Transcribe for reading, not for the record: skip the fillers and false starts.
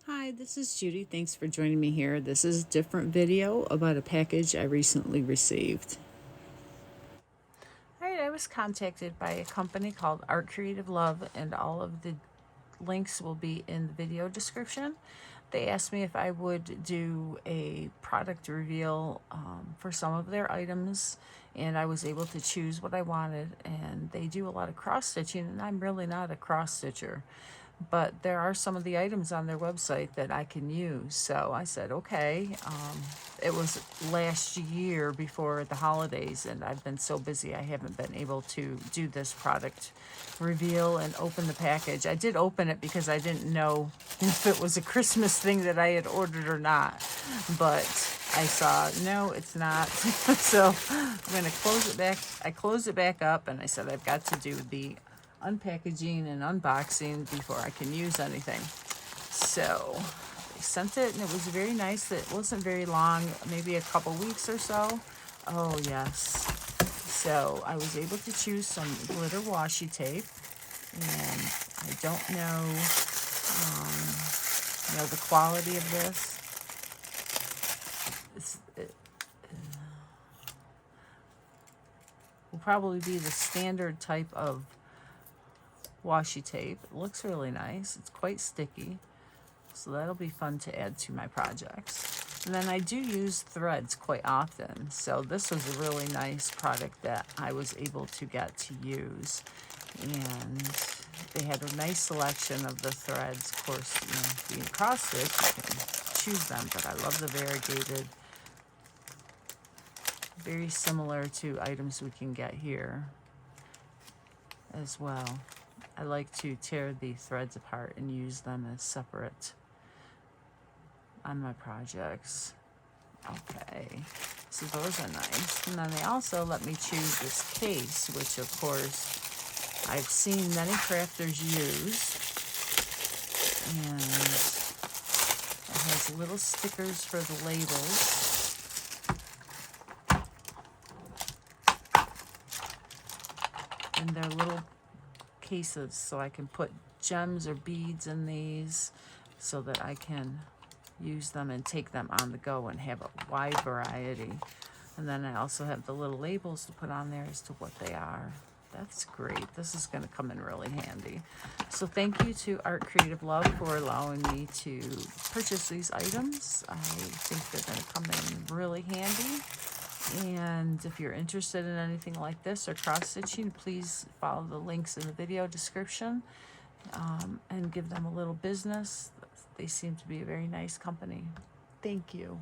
Hi, this is Judy. Thanks for joining me here. This is a different video about a package I recently received. All right, I was contacted by a company called ArtCreateLove, and all of the links will be in the video description. They asked me if I would do a product reveal for some of their items, and I was able to choose what I wanted. And they do a lot of cross stitching, and I'm really not a cross stitcher, but there are some of the items on their website that I can use. So I said, okay. It was last year before the holidays, and I've been so busy I haven't been able to do this product reveal and open the package. I did open it because I didn't know if it was a Christmas thing that I had ordered or not, but I saw, no, it's not. So I'm going to close it back. I closed it back up, and I said I've got to do the unpackaging and unboxing before I can use anything. So they sent it, and it was very nice. It wasn't very long, maybe a couple weeks or so. Oh yes. So I was able to choose some glitter washi tape, and I don't know, the quality of this. It will probably be the standard type of washi tape. It looks really nice. It's quite sticky, so that'll be fun to add to my projects. And then I do use threads quite often, so this was a really nice product that I was able to get to use. And they had a nice selection of the threads. Of course, being cross stitch, you can choose them, but I love the variegated, very similar to items we can get here as well. I like to tear the threads apart and use them as separate on my projects. Okay, so those are nice. And then they also let me choose this case, which of course I've seen many crafters use. And it has little stickers for the labels. And they're little cases, so I can put gems or beads in these so that I can use them and take them on the go and have a wide variety. And then I also have the little labels to put on there as to what they are. That's great. This is going to come in really handy. So thank you to ArtCreateLove for allowing me to purchase these items. I think they're going to come in really handy. And if you're interested in anything like this or cross stitching, please follow the links in the video description and give them a little business. They seem to be a very nice company. Thank you.